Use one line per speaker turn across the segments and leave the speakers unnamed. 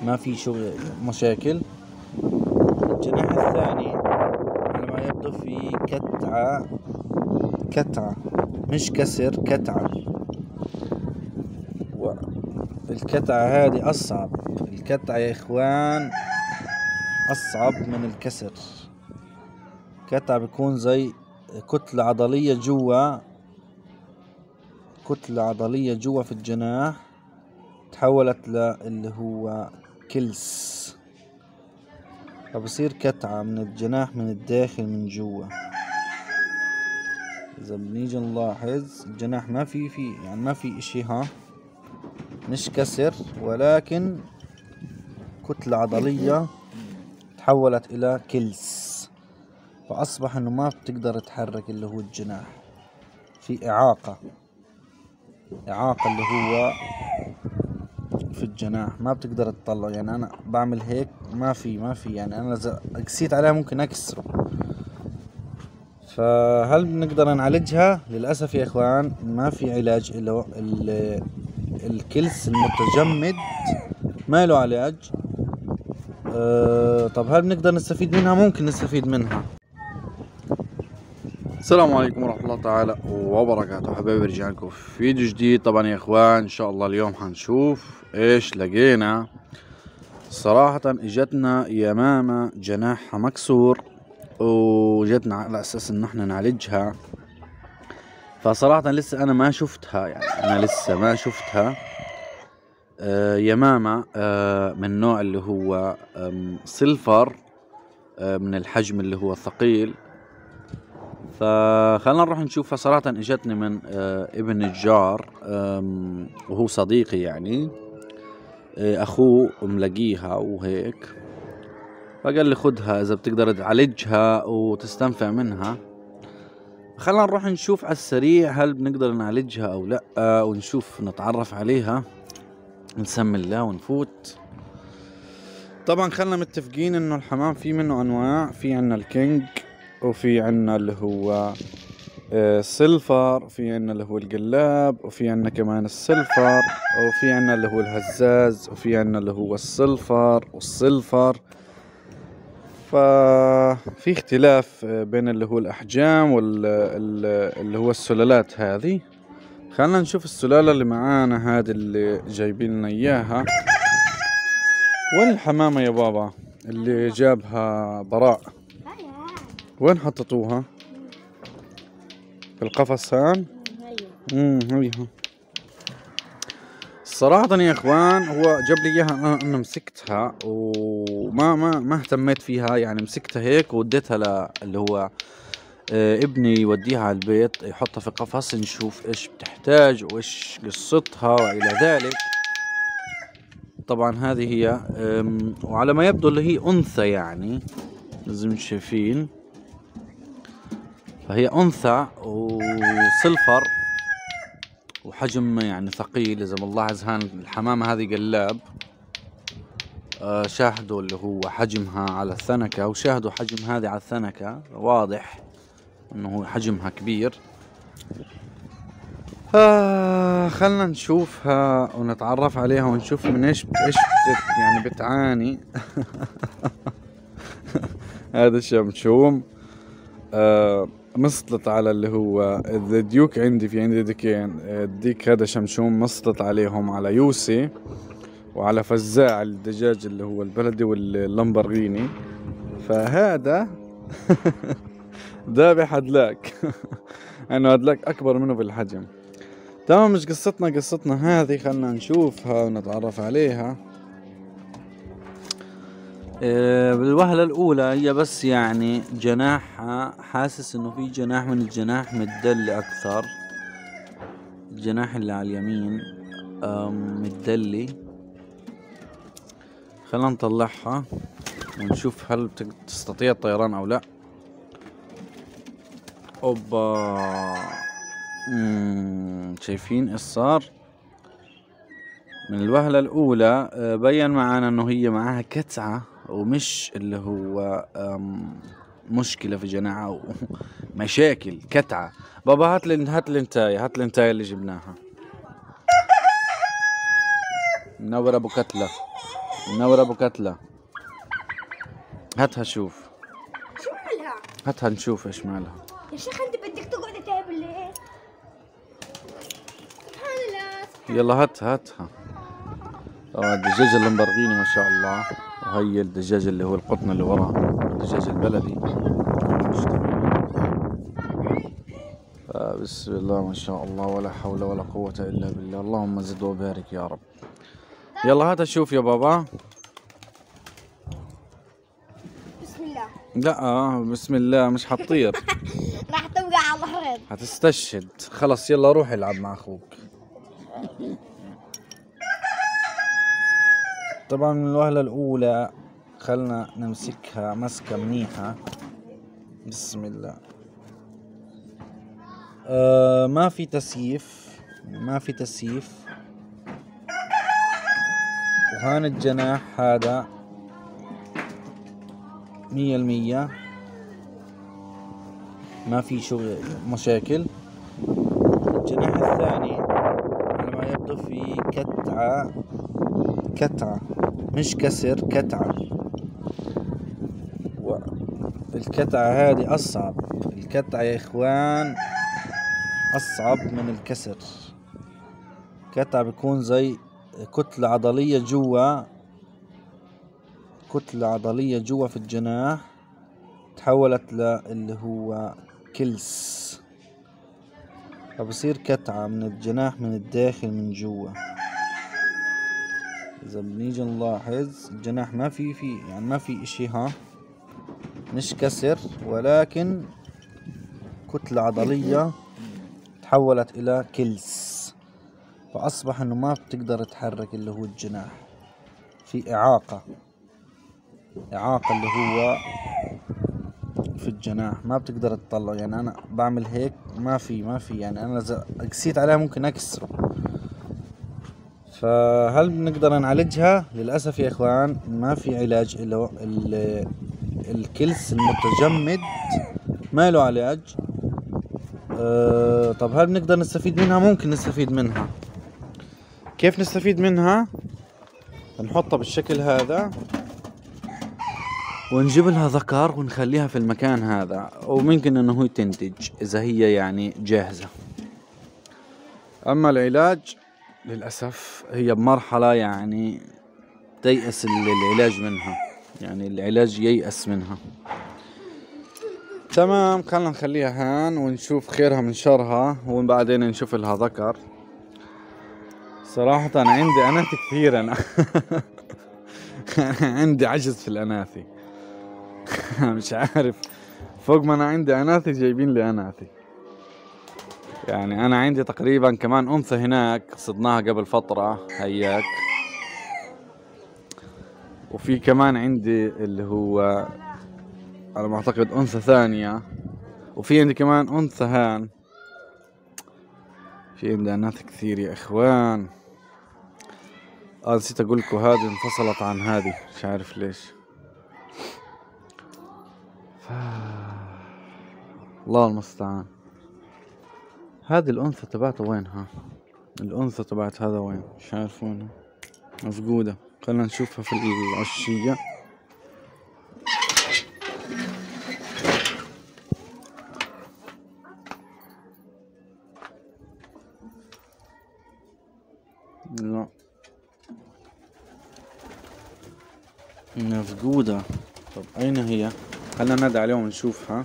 ما في شغل مشاكل. الجناح الثاني على ما يبدو في كتعة مش كسر، كتعة. والكتعة هذه أصعب، الكتعة يا إخوان أصعب من الكسر. كتعة بيكون زي كتلة عضلية جوا في الجناح، تحولت اللي هو كلس، فبصير كتعة من الجناح من الداخل من جوا. إذا بنيجي نلاحظ الجناح ما في يعني ما في إشي، مش كسر ولكن كتلة عضلية تحولت إلى كلس، فأصبح إنه ما بتقدر تحرك اللي هو الجناح، في إعاقة اللي هو في الجناح، ما بتقدر تطلع. يعني أنا بعمل هيك ما في يعني أنا إذا قسيت عليها ممكن أكسره. فهل بنقدر نعالجها؟ للأسف يا إخوان ما في علاج إلا الكلس المتجمد، ما له علاج. طب هل بنقدر نستفيد منها؟ ممكن نستفيد منها.
السلام عليكم ورحمة الله تعالى وبركاته. حبايبي رجعنا لكم في فيديو جديد. طبعا يا اخوان ان شاء الله اليوم حنشوف ايش لقينا. صراحة اجتنا يمامة جناحها مكسور، وجتنا على اساس ان احنا نعالجها. فصراحة لسه انا ما شفتها، يعني انا لسه ما شفتها. يمامة من نوع اللي هو سيلفر، من الحجم اللي هو ثقيل. فخلنا نروح نشوفها. صراحة اجتني من ابن الجار، وهو صديقي يعني، اخوه ملاقيها وهيك، فقال لي خدها اذا بتقدر تعالجها وتستنفع منها. خلنا نروح نشوف على السريع هل بنقدر نعالجها او لا، ونشوف نتعرف عليها، نسمي الله ونفوت. طبعا خلنا متفقين انه الحمام في منه انواع، في عنا الكينج، وفي عنا اللي هو سيلفر، في عنا اللي هو القلاب، وفي عنا كمان السيلفر، وفي عنا اللي هو الهزاز، وفي عنا اللي هو السيلفر والسيلفر. ففي اختلاف بين اللي هو الأحجام واللي هو السلالات هذه. خلنا نشوف السلالة اللي معانا هذه اللي جايبين لنا إياها. وين الحمامة يا بابا اللي جابها براء؟ وين حطيتوها؟ في القفص هان؟ ايوه. صراحة يا اخوان هو جاب لي اياها، انا مسكتها وما اهتميت فيها، يعني مسكتها هيك ووديتها اللي هو ابني يوديها على البيت يحطها في قفص، نشوف ايش بتحتاج وايش قصتها والى ذلك. طبعا هذه هي، وعلى ما يبدو اللي هي انثى، يعني لازم شايفين، فهي انثى وسلفر وحجم يعني ثقيل. اذا بنلاحظ هان الحمامة هذه قلاب، شاهدوا اللي هو حجمها على الثنكة، وشاهدوا حجم هذه على الثنكة، واضح انه حجمها كبير. خلنا نشوفها ونتعرف عليها ونشوف من ايش يعني بتعاني. هذا الشمشوم مسطلت على اللي هو الديوك. عندي ديكين، الديك هذا شمشوم مسطلت عليهم على يوسي وعلى فزاع الدجاج اللي هو البلدي واللمبرغيني. فهذا ذابح هدلاك. انه هدلاك اكبر منه بالحجم. تمام، مش قصتنا هذه. خلنا نشوفها ونتعرف عليها. بالوهلة الأولى هي بس يعني جناحها، حاسس إنه في جناح من الجناح متدلي أكثر. الجناح اللي على اليمين متدلي. خلنا نطلعها ونشوف هل تستطيع الطيران أو لا. أوبا، شايفين إيش صار؟ من الوهلة الأولى بين معنا إنه هي معاها كتعة، ومش اللي هو مشكلة في جناحها أو مشاكل، كتعة. بابا هات لي انتاية اللي جبناها. منور أبو كتلة. منور ابو كتلة. هاتها شوف.
شو مالها؟
هاتها نشوف ايش مالها.
يا شيخ انت بدك تقعد تاكل ليه؟ سبحان الله.
يلا هاتها. الدجاج اللمبرغيني ما شاء الله، وهي الدجاج اللي هو القطن اللي وراه، الدجاج البلدي. بسم الله ما شاء الله، ولا حول ولا قوة إلا بالله، اللهم زد وبارك يا رب. يلا هات شوف يا بابا.
بسم الله.
لا بسم الله مش حتطير.
راح توقع على الأرض.
هتستشهد. خلص يلا روح العب مع أخوك. طبعا من الوهلة الأولى خلنا نمسكها مسكة منيحة. بسم الله. ما في تسييف، ما في تسييف. وهان الجناح هذا 100%، ما في شغل مشاكل. الجناح الثاني على ما يبدو في كتعة مش كسر، كتعة. والكتعة هذه أصعب، الكتعة يا إخوان أصعب من الكسر. كتعة بيكون زي كتلة عضلية جوا، كتلة عضلية جوا في الجناح تحولت اللي هو كلس، فبصير كتعة من الجناح من الداخل من جوا. إذا بنيجي نلاحظ الجناح ما في يعني ما في إشي، مش كسر، ولكن كتلة عضلية تحولت إلى كلس، فأصبح إنه ما بتقدر تحرك اللي هو الجناح، في إعاقة اللي هو في الجناح، ما بتقدر تطلع. يعني أنا بعمل هيك ما في يعني أنا إذا قسيت عليها ممكن أكسره. فهل بنقدر نعالجها؟ للأسف يا إخوان ما في علاج له. الكلس المتجمد ما له علاج. طب هل بنقدر نستفيد منها؟ ممكن نستفيد منها. كيف نستفيد منها؟ نحطها بالشكل هذا ونجيب لها ذكر ونخليها في المكان هذا، وممكن انه هو تنتج اذا هي يعني جاهزة. اما العلاج للأسف هي بمرحلة يعني تيأس العلاج منها، يعني العلاج ييأس منها. تمام، خلنا نخليها هان ونشوف خيرها من شرها، وبعدين نشوف لها ذكر. صراحة أنا عندي أناثي كثير، أنا عندي عجز في الأناثي. مش عارف، فوق ما أنا عندي أناثي جايبين لي أناثي. يعني أنا عندي تقريبا كمان أنثى هناك صدناها قبل فترة هياك، وفي كمان عندي اللي هو على ما أعتقد أنثى ثانية، وفي عندي كمان أنثى هان. في عندي أناث كثير يا إخوان. نسيت أقول لكم هذه انفصلت عن هذه، مش عارف ليش. الله المستعان. هذه الأنثى تبعته وينها؟ الأنثى تبعت هذا وين؟ مش عارف وينها، مفقودة. خلنا نشوفها في العشية. لا مفقودة. طب أين هي؟ خلنا ننادي عليهم ونشوفها.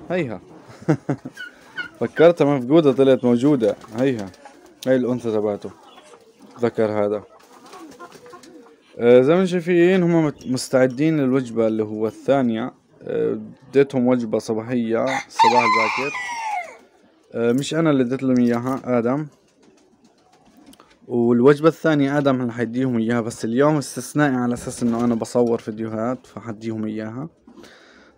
هيها. فكرتها مفقودة طلعت موجودة. هيها، هي الأنثى تبعته، ذكر هذا. زي ما شايفين هم مستعدين للوجبة اللي هو الثانية. اديتهم وجبة صباحية الصباح الباكر. مش أنا اللي اديت لهم إياها، آدم. والوجبة الثانية آدم اللي حيديهم إياها، بس اليوم استثنائي على أساس إنه أنا بصور فيديوهات فحديهم إياها.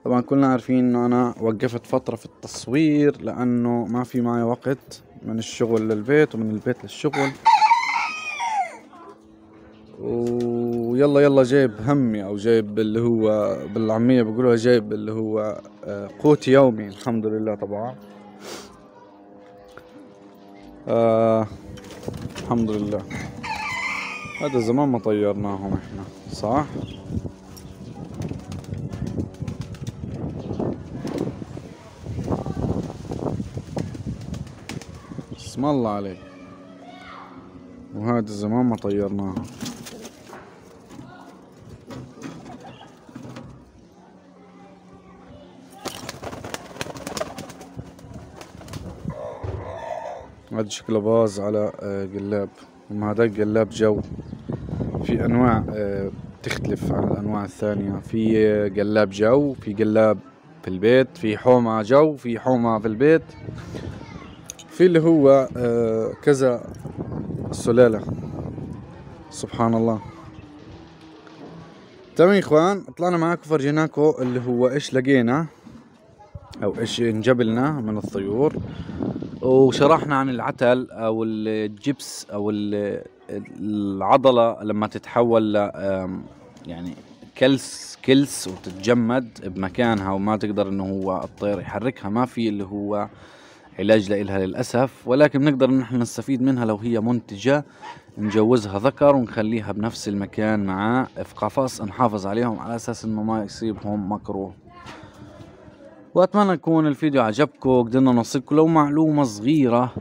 طبعا كلنا عارفين إنه أنا وقفت فترة في التصوير لأنه ما في معي وقت، من الشغل للبيت ومن البيت للشغل. ويلا جايب همي، او جايب اللي هو بالعامية بيقولوها جايب اللي هو قوت يومي، الحمد لله طبعا. الحمد لله. هذا زمان ما طيرناهم احنا، صح؟ اسم الله عليك. وهذا زمان ما طيرناهم. هذا شكله باز على قلاب، أما هذا قلاب جو. في أنواع تختلف عن الأنواع الثانية، في قلاب جو، في قلاب في البيت، في حومة جو، في حومة في البيت، في اللي هو كذا سلالة. سبحان الله. تمام يا اخوان، طلعنا معاكم فرجيناكم اللي هو ايش لقينا او ايش انجبلنا من الطيور، وشرحنا عن العتل او الجبس او العضلة لما تتحول ل يعني كلس وتتجمد بمكانها وما تقدر انه هو الطير يحركها. ما في اللي هو علاج لإلها للأسف، ولكن بنقدر ان احنا نستفيد منها لو هي منتجة، نجوزها ذكر ونخليها بنفس المكان مع قفص نحافظ عليهم على اساس انه ما يصيبهم مكروه. واتمنى يكون الفيديو عجبكم وقدرنا نوصلكم لو معلومة صغيرة.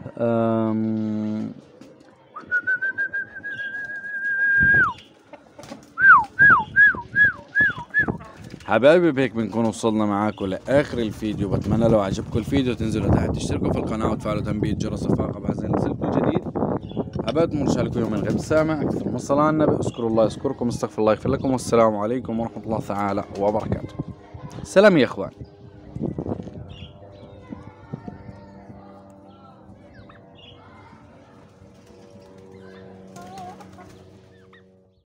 حبايبي بهيك بنكون وصلنا معاكم لاخر الفيديو. بتمنى لو عجبكم الفيديو تنزلوا تحت تشتركوا في القناة وتفعلوا تنبيه جرس الفاقة بحيث ينزلكم الجديد. حبايبي مرجع لكم يوم من غيب السامع. اكثر من الصلاة على النبي. اذكروا الله يذكركم، استغفر الله يغفر لكم، والسلام عليكم ورحمة الله تعالى وبركاته. سلام يا اخوان.